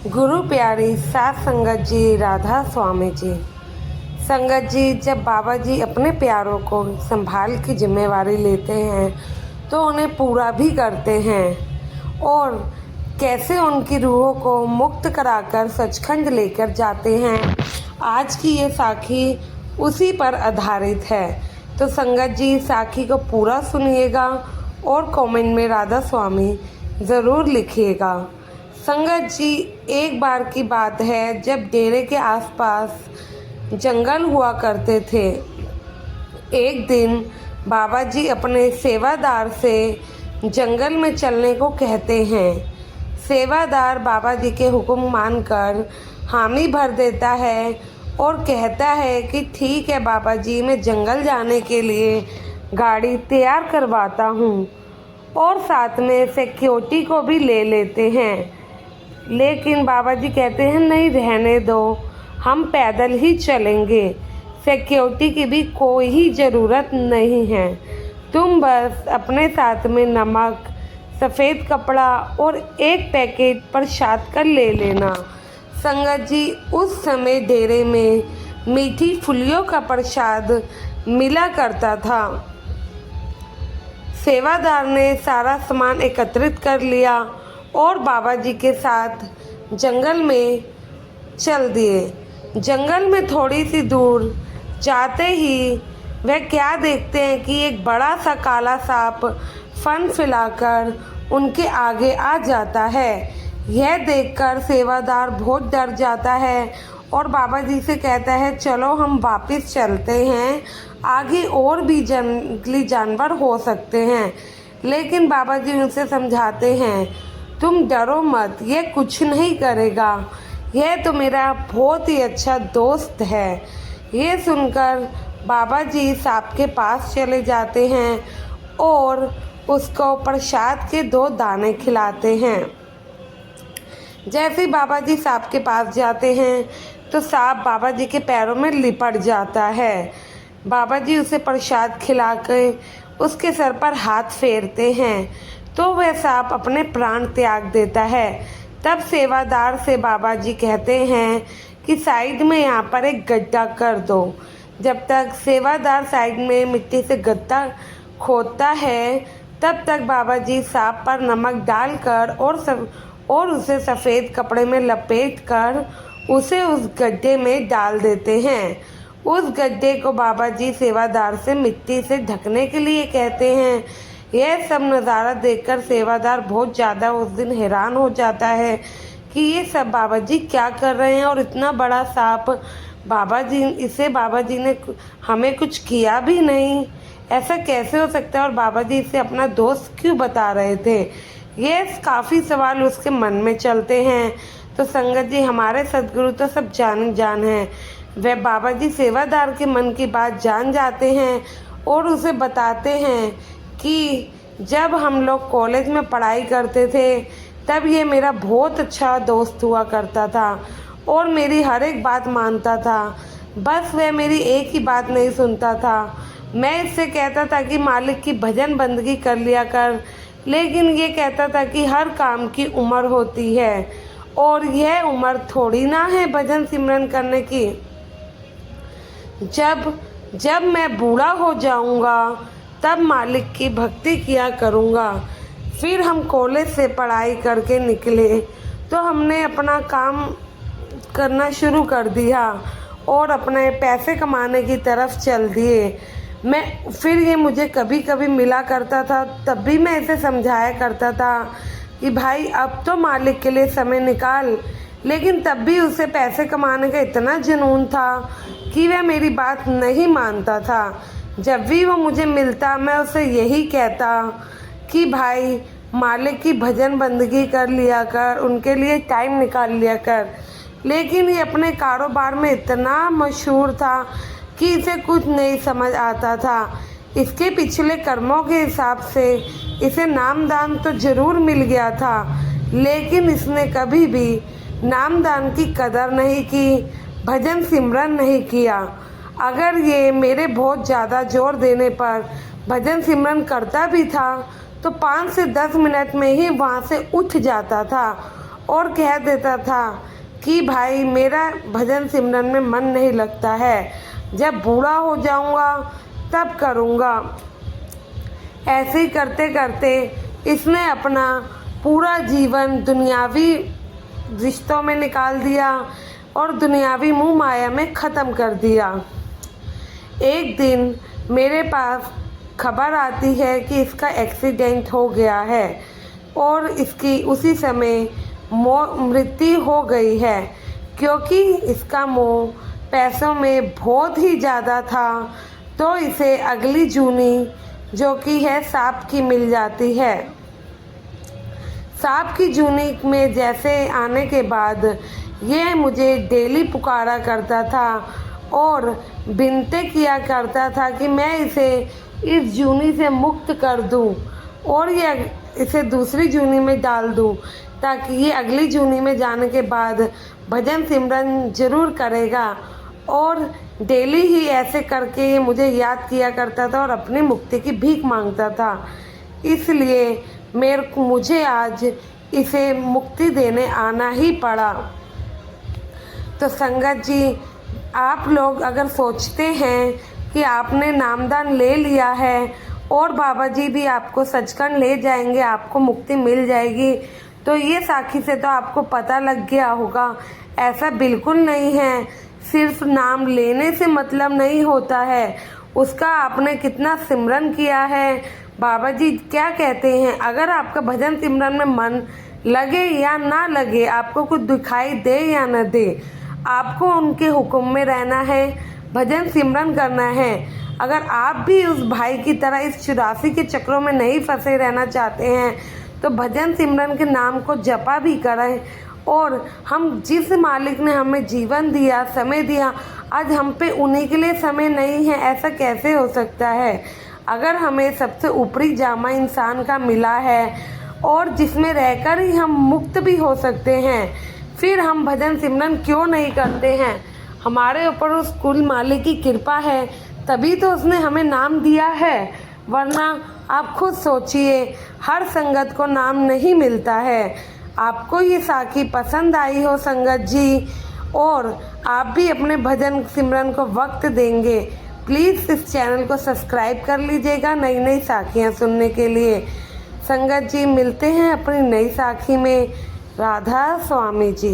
गुरु प्यारी सात संगत जी राधा स्वामी जी। संगत जी, जब बाबा जी अपने प्यारों को संभाल की जिम्मेवारी लेते हैं तो उन्हें पूरा भी करते हैं और कैसे उनकी रूहों को मुक्त कराकर सचखंड लेकर जाते हैं। आज की ये साखी उसी पर आधारित है। तो संगत जी, साखी को पूरा सुनिएगा और कमेंट में राधा स्वामी ज़रूर लिखिएगा। संगत जी, एक बार की बात है जब डेरे के आसपास जंगल हुआ करते थे। एक दिन बाबा जी अपने सेवादार से जंगल में चलने को कहते हैं। सेवादार बाबा जी के हुक्म मानकर हामी भर देता है और कहता है कि ठीक है बाबा जी, मैं जंगल जाने के लिए गाड़ी तैयार करवाता हूँ और साथ में सिक्योरिटी को भी ले लेते हैं। लेकिन बाबा जी कहते हैं नहीं, रहने दो, हम पैदल ही चलेंगे, सिक्योरिटी की भी कोई ही ज़रूरत नहीं है, तुम बस अपने साथ में नमक, सफ़ेद कपड़ा और एक पैकेट प्रसाद कर ले लेना। संगत जी, उस समय डेरे में मीठी फुलियों का प्रसाद मिला करता था। सेवादार ने सारा सामान एकत्रित कर लिया और बाबा जी के साथ जंगल में चल दिए। जंगल में थोड़ी सी दूर जाते ही वह क्या देखते हैं कि एक बड़ा सा काला सांप फन फैलाकर उनके आगे आ जाता है। यह देखकर सेवादार बहुत डर जाता है और बाबा जी से कहता है चलो हम वापस चलते हैं, आगे और भी जंगली जानवर हो सकते हैं। लेकिन बाबा जी उनसे समझाते हैं तुम डरो मत, ये कुछ नहीं करेगा, यह तो मेरा बहुत ही अच्छा दोस्त है। ये सुनकर बाबा जी सांप के पास चले जाते हैं और उसको प्रसाद के 2 दाने खिलाते हैं। जैसे ही बाबा जी सांप के पास जाते हैं तो सांप बाबा जी के पैरों में लिपट जाता है। बाबा जी उसे प्रसाद खिला के उसके सर पर हाथ फेरते हैं तो वह सांप अपने प्राण त्याग देता है। तब सेवादार से बाबा जी कहते हैं कि साइड में यहाँ पर एक गड्ढा कर दो। जब तक सेवादार साइड में मिट्टी से गड्ढा खोदता है तब तक बाबा जी सांप पर नमक डालकर और उसे सफ़ेद कपड़े में लपेटकर उसे उस गड्ढे में डाल देते हैं। उस गड्ढे को बाबा जी सेवादार से मिट्टी से ढकने के लिए कहते हैं। यह सब नज़ारा देखकर सेवादार बहुत ज़्यादा उस दिन हैरान हो जाता है कि ये सब बाबा जी क्या कर रहे हैं और इतना बड़ा सांप बाबा जी ने हमें कुछ किया भी नहीं, ऐसा कैसे हो सकता है और बाबा जी इसे अपना दोस्त क्यों बता रहे थे। ये काफ़ी सवाल उसके मन में चलते हैं। तो संगत जी, हमारे सदगुरु तो सब जान हैं। वह बाबा जी सेवादार के मन की बात जान जाते हैं और उसे बताते हैं कि जब हम लोग कॉलेज में पढ़ाई करते थे तब ये मेरा बहुत अच्छा दोस्त हुआ करता था और मेरी हर एक बात मानता था। बस वह मेरी एक ही बात नहीं सुनता था। मैं इससे कहता था कि मालिक की भजन बंदगी कर लिया कर, लेकिन ये कहता था कि हर काम की उम्र होती है और यह उम्र थोड़ी ना है भजन सिमरन करने की। जब मैं बूढ़ा हो जाऊंगा तब मालिक की भक्ति किया करूंगा। फिर हम कॉलेज से पढ़ाई करके निकले तो हमने अपना काम करना शुरू कर दिया और अपने पैसे कमाने की तरफ चल दिए। फिर ये मुझे कभी कभी मिला करता था, तब भी मैं इसे समझाया करता था कि भाई अब तो मालिक के लिए समय निकाल, लेकिन तब भी उसे पैसे कमाने का इतना जुनून था कि वह मेरी बात नहीं मानता था। जब भी वो मुझे मिलता मैं उसे यही कहता कि भाई मालिक की भजन बंदगी कर लिया कर, उनके लिए टाइम निकाल लिया कर। लेकिन ये अपने कारोबार में इतना मशहूर था कि इसे कुछ नहीं समझ आता था। इसके पिछले कर्मों के हिसाब से इसे नामदान तो ज़रूर मिल गया था, लेकिन इसने कभी भी नामदान की कदर नहीं की, भजन सिमरन नहीं किया। अगर ये मेरे बहुत ज़्यादा जोर देने पर भजन सिमरन करता भी था तो 5 से 10 मिनट में ही वहाँ से उठ जाता था और कह देता था कि भाई मेरा भजन सिमरन में मन नहीं लगता है, जब बूढ़ा हो जाऊंगा तब करूंगा। ऐसे ही करते करते इसने अपना पूरा जीवन दुनियावी रिश्तों में निकाल दिया और दुनियावी मुँह माया में ख़त्म कर दिया। एक दिन मेरे पास खबर आती है कि इसका एक्सीडेंट हो गया है और इसकी उसी समय मृत्यु हो गई है, क्योंकि इसका मोह पैसों में बहुत ही ज़्यादा था। तो इसे अगली जूनी जो कि है सांप की मिल जाती है। सांप की जूनी में जैसे आने के बाद ये मुझे डेली पुकारा करता था और विनती किया करता था कि मैं इसे इस जूनी से मुक्त कर दूं और ये इसे दूसरी जूनी में डाल दूं, ताकि ये अगली जूनी में जाने के बाद भजन सिमरन जरूर करेगा। और डेली ही ऐसे करके ये मुझे याद किया करता था और अपनी मुक्ति की भीख मांगता था। इसलिए मुझे आज इसे मुक्ति देने आना ही पड़ा। तो संगत जी, आप लोग अगर सोचते हैं कि आपने नामदान ले लिया है और बाबा जी भी आपको सचखंड ले जाएंगे, आपको मुक्ति मिल जाएगी, तो ये साखी से तो आपको पता लग गया होगा। ऐसा बिल्कुल नहीं है। सिर्फ नाम लेने से मतलब नहीं होता है, उसका आपने कितना सिमरन किया है। बाबा जी क्या कहते हैं, अगर आपका भजन सिमरन में मन लगे या ना लगे, आपको कुछ दिखाई दे या न दे, आपको उनके हुक्म में रहना है, भजन सिमरन करना है। अगर आप भी उस भाई की तरह इस 84 के चक्रों में नहीं फंसे रहना चाहते हैं, तो भजन सिमरन के नाम को जपा भी करें। और हम जिस मालिक ने हमें जीवन दिया, समय दिया, आज हम पे उन्हीं के लिए समय नहीं है, ऐसा कैसे हो सकता है। अगर हमें सबसे ऊपरी जामा इंसान का मिला है और जिसमें रहकर ही हम मुक्त भी हो सकते हैं, फिर हम भजन सिमरन क्यों नहीं करते हैं। हमारे ऊपर उस कुल मालिक की कृपा है, तभी तो उसने हमें नाम दिया है, वरना आप खुद सोचिए, हर संगत को नाम नहीं मिलता है। आपको ये साखी पसंद आई हो संगत जी, और आप भी अपने भजन सिमरन को वक्त देंगे, प्लीज़ इस चैनल को सब्सक्राइब कर लीजिएगा नई नई साखियाँ सुनने के लिए। संगत जी, मिलते हैं अपनी नई साखी में। राधा स्वामी जी।